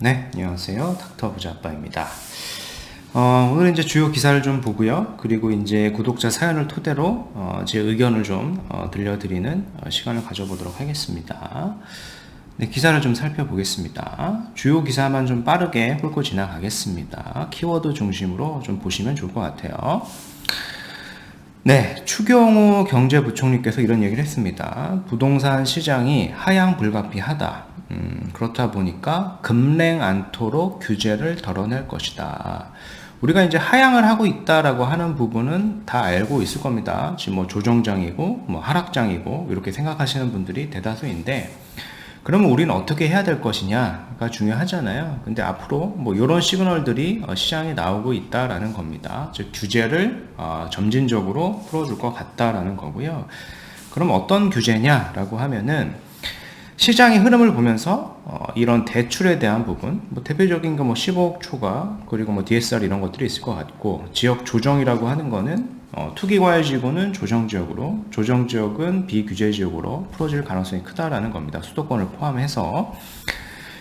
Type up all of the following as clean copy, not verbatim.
네, 안녕하세요. 닥터 부자아빠입니다. 오늘 이제 주요 기사를 좀 보고요. 그리고 이제 구독자 사연을 토대로 제 의견을 좀 들려드리는 시간을 가져보도록 하겠습니다. 네, 기사를 좀 살펴보겠습니다. 주요 기사만 좀 빠르게 훑고 지나가겠습니다. 키워드 중심으로 좀 보시면 좋을 것 같아요. 네, 추경호 경제부총리께서 이런 얘기를 했습니다. 부동산 시장이 하향 불가피하다. 그렇다 보니까 급냉 않도록 규제를 덜어낼 것이다. 우리가 이제 하향을 하고 있다라고 하는 부분은 다 알고 있을 겁니다. 지금 뭐 조정장이고 뭐 하락장이고 이렇게 생각하시는 분들이 대다수인데, 그러면 우리는 어떻게 해야 될 것이냐가 중요하잖아요. 근데 앞으로 뭐 이런 시그널들이 시장에 나오고 있다라는 겁니다. 즉 규제를 점진적으로 풀어줄 것 같다라는 거고요. 그럼 어떤 규제냐라고 하면은 시장의 흐름을 보면서 이런 대출에 대한 부분, 뭐 대표적인 거 뭐 15억 초과, 그리고 뭐 DSR 이런 것들이 있을 것 같고, 지역 조정이라고 하는 거는 투기과열지구는 조정지역으로, 조정지역은 비규제지역으로 풀어질 가능성이 크다라는 겁니다. 수도권을 포함해서.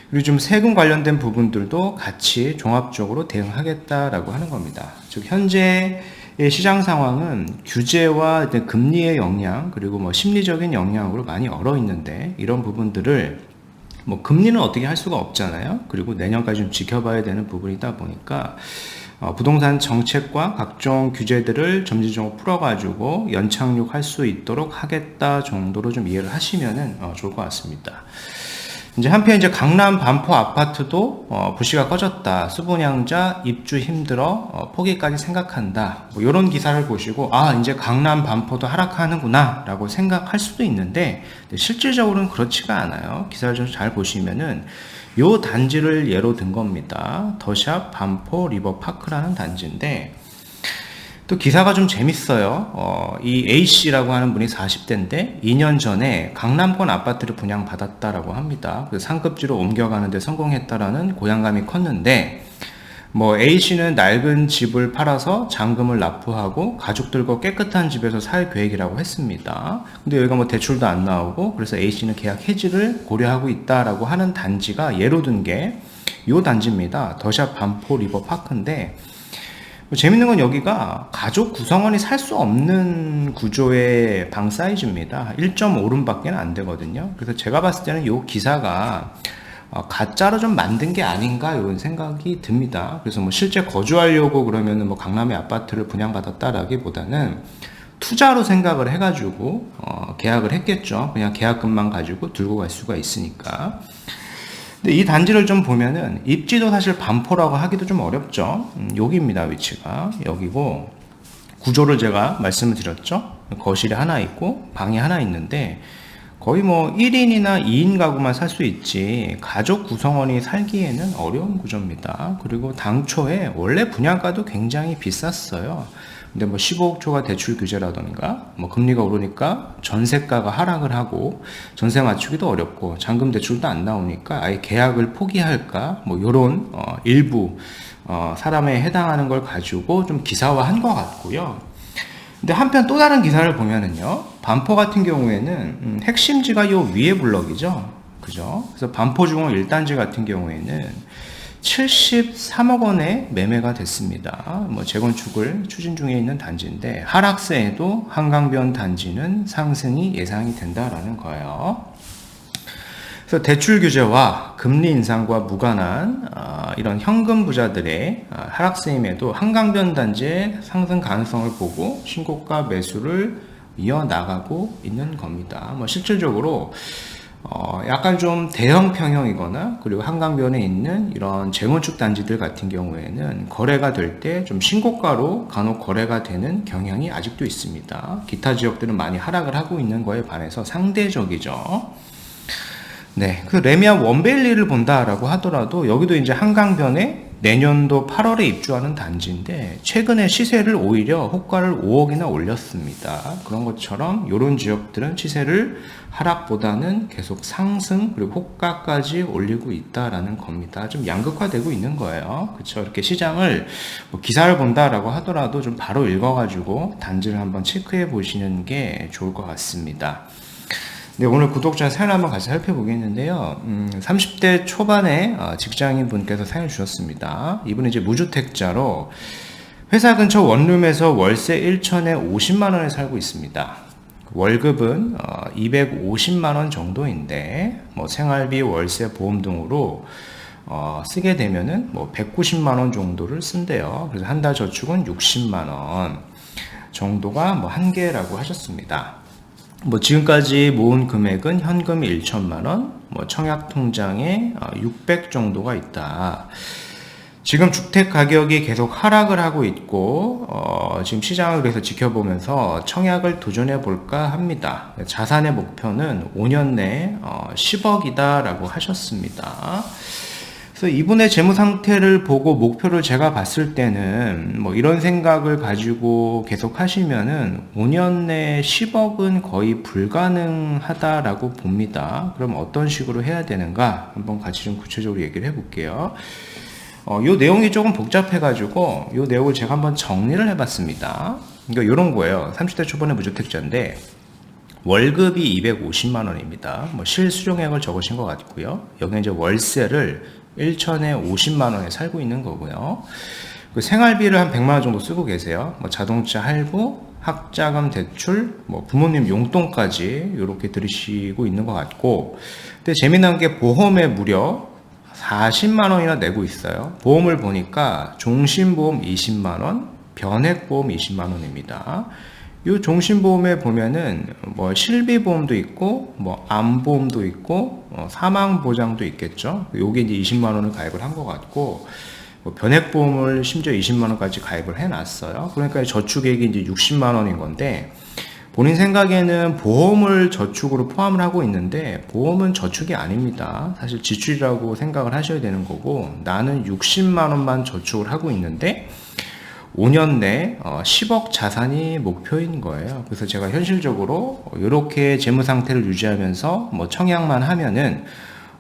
그리고 좀 세금 관련된 부분들도 같이 종합적으로 대응하겠다라고 하는 겁니다. 즉 현재 시장 상황은 규제와 금리의 영향, 그리고 뭐 심리적인 영향으로 많이 얼어 있는데, 이런 부분들을 뭐 금리는 어떻게 할 수가 없잖아요. 그리고 내년까지 좀 지켜봐야 되는 부분이다 보니까 부동산 정책과 각종 규제들을 점진적으로 풀어가지고 연착륙할 수 있도록 하겠다 정도로 좀 이해를 하시면은 좋을 것 같습니다. 이제 한편 이제 강남 반포 아파트도 부시가 꺼졌다. 수분양자 입주 힘들어 포기까지 생각한다. 뭐 이런 기사를 보시고 이제 강남 반포도 하락하는구나라고 생각할 수도 있는데 실질적으로는 그렇지가 않아요. 기사를 좀 잘 보시면은 요 단지를 예로 든 겁니다. 더샵 반포 리버파크라는 단지인데, 또 기사가 좀 재밌어요. 이 A씨라고 하는 분이 40대인데 2년 전에 강남권 아파트를 분양받았다라고 합니다. 그 상급지로 옮겨가는데 성공했다라는 고향감이 컸는데, 뭐 A씨는 낡은 집을 팔아서 잔금을 납부하고 가족들과 깨끗한 집에서 살 계획이라고 했습니다. 근데 여기가 뭐 대출도 안 나오고, 그래서 A씨는 계약 해지를 고려하고 있다라고 하는 단지가 예로 든 게 이 단지입니다. 더샵 반포 리버파크인데, 재밌는 건 여기가 가족 구성원이 살 수 없는 구조의 방 사이즈입니다. 1.5룸밖에 안 되거든요. 그래서 제가 봤을 때는 이 기사가 가짜로 좀 만든 게 아닌가 이런 생각이 듭니다. 그래서 뭐 실제 거주하려고 그러면은 뭐 강남의 아파트를 분양받았다라기보다는 투자로 생각을 해가지고 계약을 했겠죠. 그냥 계약금만 가지고 들고 갈 수가 있으니까. 근데 이 단지를 좀 보면은 입지도 사실 반포라고 하기도 좀 어렵죠. 여기입니다. 위치가 여기고, 구조를 제가 말씀을 드렸죠. 거실이 하나 있고 방이 하나 있는데 거의 뭐 1인이나 2인 가구만 살 수 있지 가족 구성원이 살기에는 어려운 구조입니다. 그리고 당초에 원래 분양가도 굉장히 비쌌어요. 근데 뭐 15억 초과 대출 규제라던가 뭐 금리가 오르니까 전세가가 하락을 하고 전세 맞추기도 어렵고 잔금 대출도 안 나오니까 아예 계약을 포기할까 뭐 요런 일부 사람에 해당하는 걸 가지고 좀 기사화한 것 같고요. 근데 한편 또 다른 기사를 보면은요, 반포 같은 경우에는 핵심지가 요 위에 블럭이죠. 그죠? 그래서 반포중앙 1단지 같은 경우에는 73억 원에 매매가 됐습니다. 뭐 재건축을 추진 중에 있는 단지인데 하락세에도 한강변 단지는 상승이 예상이 된다라는 거예요. 그래서 대출 규제와 금리 인상과 무관한 이런 현금 부자들의 하락세임에도 한강변 단지의 상승 가능성을 보고 신고가 매수를 이어나가고 있는 겁니다. 뭐 실질적으로 약간 좀 대형 평형이거나 그리고 한강변에 있는 이런 재건축 단지들 같은 경우에는 거래가 될 때 좀 신고가로 간혹 거래가 되는 경향이 아직도 있습니다. 기타 지역들은 많이 하락을 하고 있는 거에 반해서 상대적이죠. 네, 그 레미안 원베일리를 본다라고 하더라도 여기도 이제 한강변에 내년도 8월에 입주하는 단지인데 최근에 시세를 오히려 호가를 5억이나 올렸습니다. 그런 것처럼 이런 지역들은 시세를 하락보다는 계속 상승 그리고 호가까지 올리고 있다라는 겁니다. 좀 양극화되고 있는 거예요. 그렇죠? 이렇게 시장을 뭐 기사를 본다라고 하더라도 좀 바로 읽어가지고 단지를 한번 체크해 보시는 게 좋을 것 같습니다. 네, 오늘 구독자 사연 한번 같이 살펴보겠는데요. 30대 초반에 직장인 분께서 사연을 주셨습니다. 이분은 이제 무주택자로 회사 근처 원룸에서 월세 1천에 50만 원에 살고 있습니다. 월급은 250만 원 정도인데 뭐 생활비, 월세, 보험 등으로 쓰게 되면은 뭐 190만 원 정도를 쓴대요. 그래서 한 달 저축은 60만 원 정도가 뭐 한계라고 하셨습니다. 뭐 지금까지 모은 금액은 현금 1천만 원, 뭐 청약 통장에 600 정도가 있다. 지금 주택 가격이 계속 하락을 하고 있고 지금 시장을 그래서 지켜보면서 청약을 도전해 볼까 합니다. 자산의 목표는 5년 내에 10억이다 라고 하셨습니다. 그래서 이분의 재무 상태를 보고 목표를 제가 봤을 때는 뭐 이런 생각을 가지고 계속 하시면은 5년 내에 10억은 거의 불가능하다라고 봅니다. 그럼 어떤 식으로 해야 되는가 한번 같이 좀 구체적으로 얘기를 해볼게요. 요 내용이 조금 복잡해가지고 요 내용을 제가 한번 정리를 해봤습니다. 그러니까 이런 거예요. 30대 초반의 무주택자인데 월급이 250만 원입니다. 뭐 실수령액을 적으신 것 같고요. 여기 이제 월세를 1천에 50만 원에 살고 있는 거고요. 그 생활비를 한 100만 원 정도 쓰고 계세요. 뭐 자동차 할부, 학자금 대출, 뭐 부모님 용돈까지 이렇게 들으시고 있는 것 같고, 근데 재미난 게 보험에 무려 40만 원이나 내고 있어요. 보험을 보니까 종신보험 20만 원, 변액보험 20만 원입니다. 이 종신보험에 보면은 뭐 실비보험도 있고 뭐 암보험도 있고 사망보장도 있겠죠. 요게 이제 20만 원을 가입을 한 것 같고 뭐 변액보험을 심지어 20만 원까지 가입을 해놨어요. 그러니까 저축액이 이제 60만 원인 건데 본인 생각에는 보험을 저축으로 포함을 하고 있는데 보험은 저축이 아닙니다. 사실 지출이라고 생각을 하셔야 되는 거고 나는 60만 원만 저축을 하고 있는데 5년 내 10억 자산이 목표인 거예요. 그래서 제가 현실적으로 이렇게 재무 상태를 유지하면서 뭐 청약만 하면은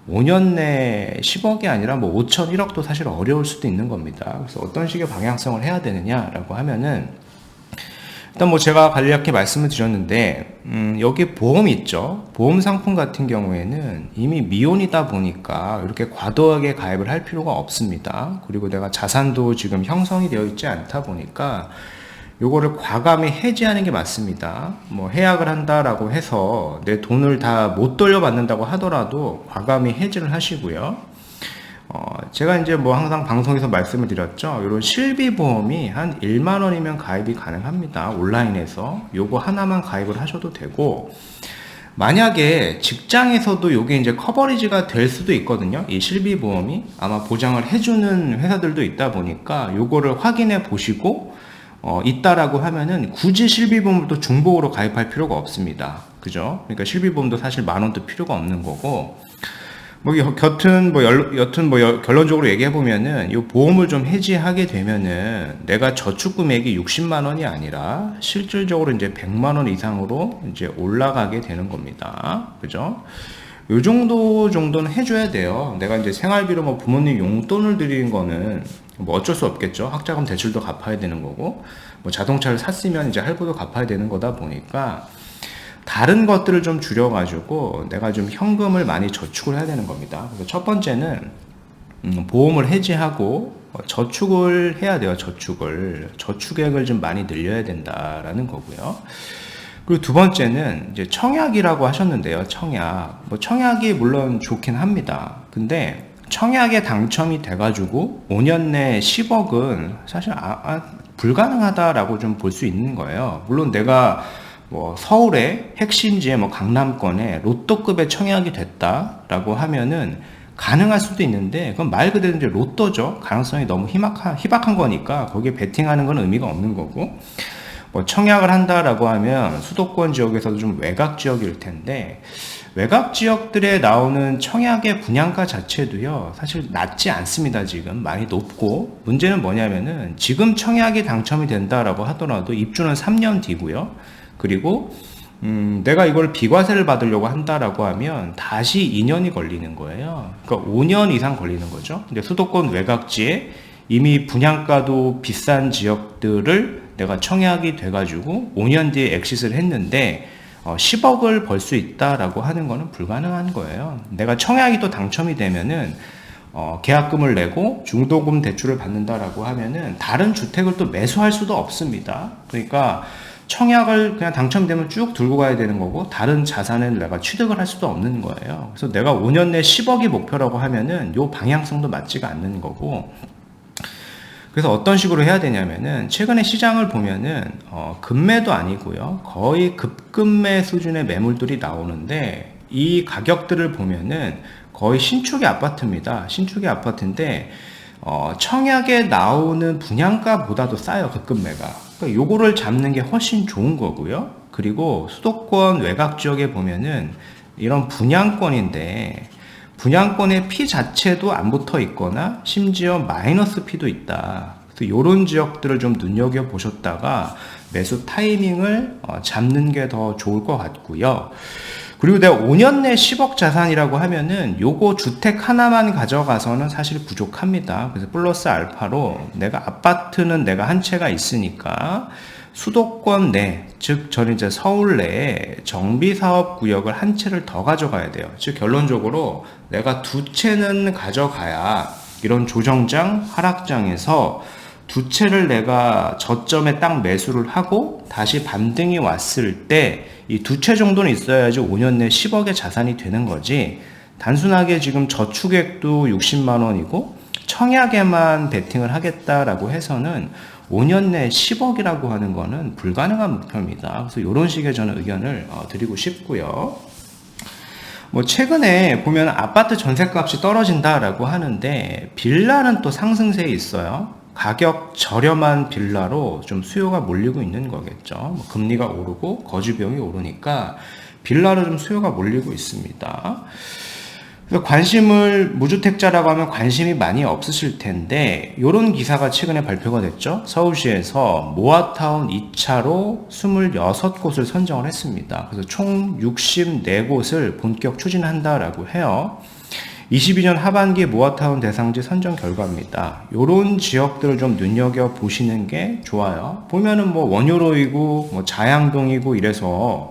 5년 내 10억이 아니라 뭐 5천, 1억도 사실 어려울 수도 있는 겁니다. 그래서 어떤 식의 방향성을 해야 되느냐라고 하면은 일단 뭐 제가 간략히 말씀을 드렸는데 여기 보험이 있죠. 보험 상품 같은 경우에는 이미 미혼이다 보니까 이렇게 과도하게 가입을 할 필요가 없습니다. 그리고 내가 자산도 지금 형성이 되어 있지 않다 보니까 요거를 과감히 해지하는 게 맞습니다. 뭐 해약을 한다라고 해서 내 돈을 다 못 돌려받는다고 하더라도 과감히 해지를 하시고요. 제가 이제 뭐 항상 방송에서 말씀을 드렸죠. 이런 실비보험이 한 1만 원이면 가입이 가능합니다. 온라인에서 요거 하나만 가입을 하셔도 되고 만약에 직장에서도 요게 이제 커버리지가 될 수도 있거든요. 이 실비보험이 아마 보장을 해주는 회사들도 있다 보니까 요거를 확인해 보시고 있다라고 하면은 굳이 실비보험을 또 중복으로 가입할 필요가 없습니다. 그죠? 그러니까 실비보험도 사실 만 원도 필요가 없는 거고 여튼 결론적으로 얘기해 보면은 이 보험을 좀 해지하게 되면은 내가 저축 금액이 60만 원이 아니라 실질적으로 이제 100만 원 이상으로 이제 올라가게 되는 겁니다. 그죠? 요 정도는 해줘야 돼요. 내가 이제 생활비로 뭐 부모님 용돈을 드리는 거는 뭐 어쩔 수 없겠죠. 학자금 대출도 갚아야 되는 거고, 뭐 자동차를 샀으면 이제 할부도 갚아야 되는 거다 보니까 다른 것들을 좀 줄여가지고 내가 좀 현금을 많이 저축을 해야 되는 겁니다. 그래서 첫 번째는 보험을 해지하고 저축을 해야 돼요. 저축액을 좀 많이 늘려야 된다라는 거고요. 그리고 두 번째는 이제 청약이라고 하셨는데요. 청약이 물론 좋긴 합니다. 근데 청약에 당첨이 돼가지고 5년 내 10억은 사실 불가능하다라고 좀 볼 수 있는 거예요. 물론 내가 뭐 서울의 핵심지에 뭐 강남권에 로또급의 청약이 됐다라고 하면은 가능할 수도 있는데 그건 말 그대로 이제 로또죠. 가능성이 너무 희박한 거니까 거기에 베팅하는 건 의미가 없는 거고 뭐 청약을 한다라고 하면 수도권 지역에서도 좀 외곽 지역일 텐데 외곽 지역들에 나오는 청약의 분양가 자체도요 사실 낮지 않습니다. 지금 많이 높고 문제는 뭐냐면은 지금 청약이 당첨이 된다라고 하더라도 입주는 3년 뒤고요. 그리고 내가 이걸 비과세를 받으려고 한다라고 하면 다시 2년이 걸리는 거예요. 그러니까 5년 이상 걸리는 거죠. 근데 수도권 외곽지에 이미 분양가도 비싼 지역들을 내가 청약이 돼가지고 5년 뒤에 엑시스를 했는데 10억을 벌 수 있다라고 하는 거는 불가능한 거예요. 내가 청약이 또 당첨이 되면은 계약금을 내고 중도금 대출을 받는다라고 하면은 다른 주택을 또 매수할 수도 없습니다. 그러니까 청약을 그냥 당첨되면 쭉 들고 가야 되는 거고 다른 자산을 내가 취득을 할 수도 없는 거예요. 그래서 내가 5년 내 10억이 목표라고 하면은 요 방향성도 맞지가 않는 거고, 그래서 어떤 식으로 해야 되냐면은 최근에 시장을 보면은 급매도 아니고요, 거의 급급매 수준의 매물들이 나오는데 이 가격들을 보면은 거의 신축의 아파트입니다. 신축의 아파트인데 청약에 나오는 분양가보다도 싸요, 급급매가. 그러니까 요거를 잡는 게 훨씬 좋은 거고요. 그리고 수도권 외곽 지역에 보면은 이런 분양권인데 분양권의 피 자체도 안 붙어 있거나 심지어 마이너스 피도 있다. 그래서 이런 지역들을 좀 눈여겨 보셨다가 매수 타이밍을 잡는 게 더 좋을 것 같고요. 그리고 내가 5년 내 10억 자산이라고 하면은 요거 주택 하나만 가져가서는 사실 부족합니다. 그래서 플러스 알파로 내가 아파트는 내가 한 채가 있으니까 수도권 내, 즉 저는 이제 서울 내에 정비사업 구역을 한 채를 더 가져가야 돼요. 즉 결론적으로 내가 두 채는 가져가야 이런 조정장, 하락장에서 두 채를 내가 저점에 딱 매수를 하고 다시 반등이 왔을 때 이 두 채 정도는 있어야지 5년 내 10억의 자산이 되는 거지, 단순하게 지금 저축액도 60만 원이고 청약에만 베팅을 하겠다라고 해서는 5년 내 10억이라고 하는 거는 불가능한 목표입니다. 그래서 이런 식의 저는 의견을 드리고 싶고요. 뭐 최근에 보면 아파트 전셋값이 떨어진다라고 하는데 빌라는 또 상승세에 있어요. 가격 저렴한 빌라로 좀 수요가 몰리고 있는 거겠죠. 뭐 금리가 오르고 거주 비용이 오르니까 빌라로 좀 수요가 몰리고 있습니다. 그래서 관심을, 무주택자라고 하면 관심이 많이 없으실 텐데 이런 기사가 최근에 발표가 됐죠. 서울시에서 모아타운 2차로 26곳을 선정을 했습니다. 그래서 총 64곳을 본격 추진한다라고 해요. 22년 하반기 모아타운 대상지 선정 결과입니다. 요런 지역들을 좀 눈여겨 보시는 게 좋아요. 보면은 뭐 원효로이고 뭐 자양동이고 이래서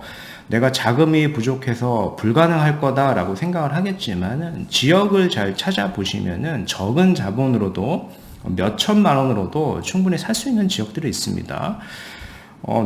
내가 자금이 부족해서 불가능할 거다라고 생각을 하겠지만은 지역을 잘 찾아보시면은 적은 자본으로도 몇 천만 원으로도 충분히 살 수 있는 지역들이 있습니다.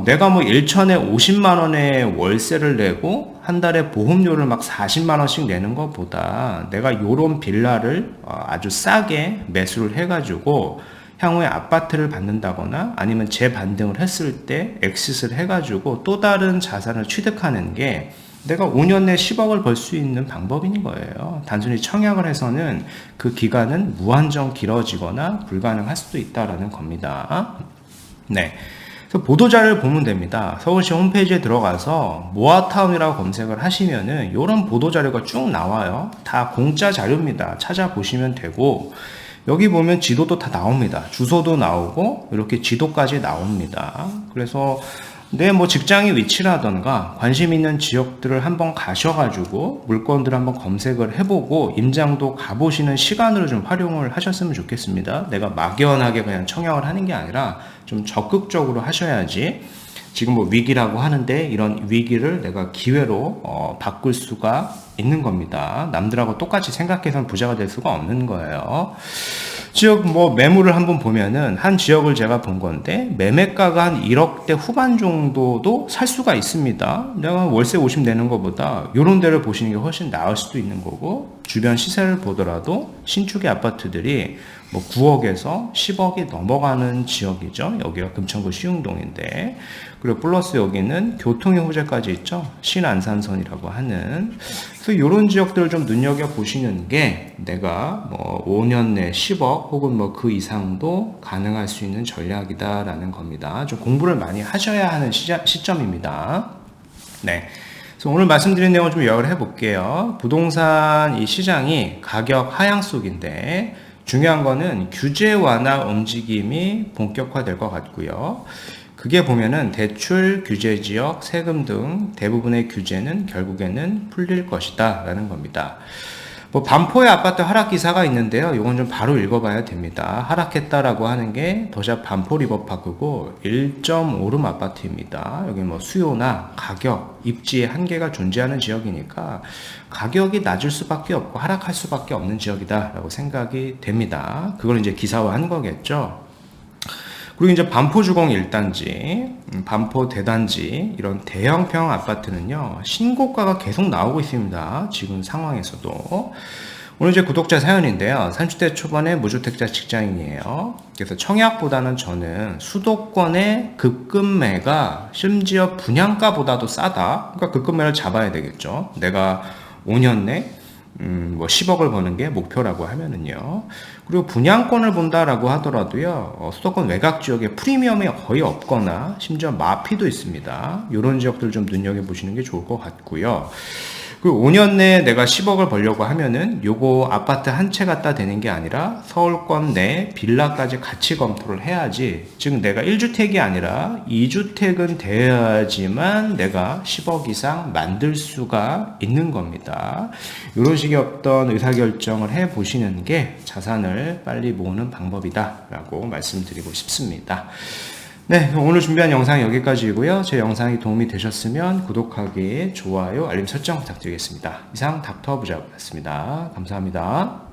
내가 뭐 1천에 50만 원의 월세를 내고 한 달에 보험료를 막 40만 원씩 내는 것보다 내가 요런 빌라를 아주 싸게 매수를 해가지고 향후에 아파트를 받는다거나 아니면 재반등을 했을 때 엑시스를 해가지고 또 다른 자산을 취득하는 게 내가 5년 내 10억을 벌 수 있는 방법인 거예요. 단순히 청약을 해서는 그 기간은 무한정 길어지거나 불가능할 수도 있다라는 겁니다. 네. 그래서 보도자료를 보면 됩니다. 서울시 홈페이지에 들어가서 모아타운이라고 검색을 하시면은 이런 보도자료가 쭉 나와요. 다 공짜 자료입니다. 찾아보시면 되고, 여기 보면 지도도 다 나옵니다. 주소도 나오고 이렇게 지도까지 나옵니다. 그래서 내 뭐 직장의 위치라던가 관심 있는 지역들을 한번 가셔가지고 물건들을 한번 검색을 해보고 임장도 가보시는 시간으로 좀 활용을 하셨으면 좋겠습니다. 내가 막연하게 그냥 청약을 하는 게 아니라 좀 적극적으로 하셔야지 지금 뭐 위기라고 하는데 이런 위기를 내가 기회로 바꿀 수가 있는 겁니다. 남들하고 똑같이 생각해서는 부자가 될 수가 없는 거예요. 지역 뭐 매물을 한번 보면은 한 지역을 제가 본 건데 매매가가 한 1억대 후반 정도도 살 수가 있습니다. 내가 월세 50 내는 것보다 이런 데를 보시는 게 훨씬 나을 수도 있는 거고, 주변 시세를 보더라도 신축의 아파트들이 뭐 9억에서 10억이 넘어가는 지역이죠. 여기가 금천구 시흥동인데, 그리고 플러스 여기는 교통의 호재까지 있죠. 신안산선이라고 하는. 그래서 이런 지역들을 좀 눈여겨 보시는 게 내가 뭐 5년 내 10억 혹은 뭐 그 이상도 가능할 수 있는 전략이다라는 겁니다. 좀 공부를 많이 하셔야 하는 시점입니다. 네. 그래서 오늘 말씀드린 내용을 좀 요약을 해볼게요. 부동산 이 시장이 가격 하향 속인데 중요한 거는 규제 완화 움직임이 본격화될 것 같고요. 그게 보면은 대출, 규제 지역, 세금 등 대부분의 규제는 결국에는 풀릴 것이다 라는 겁니다. 뭐 반포의 아파트 하락 기사가 있는데요. 이건 좀 바로 읽어봐야 됩니다. 하락했다라고 하는 게 더샵 반포 리버파크고 1.5룸 아파트입니다. 여기 뭐 수요나 가격, 입지의 한계가 존재하는 지역이니까 가격이 낮을 수밖에 없고 하락할 수밖에 없는 지역이다라고 생각이 됩니다. 그걸 이제 기사화한 거겠죠. 그리고 이제 반포주공 1단지, 반포 대단지 이런 대형평 아파트는요 신고가가 계속 나오고 있습니다. 지금 상황에서도. 오늘 이제 구독자 사연인데요. 30대 초반의 무주택자 직장인이에요. 그래서 청약보다는 저는 수도권의 급급매가 심지어 분양가보다도 싸다. 그러니까 급급매를 잡아야 되겠죠. 내가 5년 내 뭐 10억을 버는 게 목표라고 하면은요. 그리고 분양권을 본다라고 하더라도요. 수도권 외곽 지역에 프리미엄이 거의 없거나 심지어 마피도 있습니다. 이런 지역들 좀 눈여겨보시는 게 좋을 것 같고요. 그리고 5년 내에 내가 10억을 벌려고 하면은 요거 아파트 한 채 갖다 대는 게 아니라 서울권 내 빌라까지 같이 검토를 해야지. 즉 내가 1주택이 아니라 2주택은 돼야지만 내가 10억 이상 만들 수가 있는 겁니다. 이런 식의 어떤 의사결정을 해 보시는 게 자산을 빨리 모으는 방법이다 라고 말씀드리고 싶습니다. 네, 오늘 준비한 영상 여기까지이고요. 제 영상이 도움이 되셨으면 구독하기, 좋아요, 알림 설정 부탁드리겠습니다. 이상 닥터 부자였습니다. 감사합니다.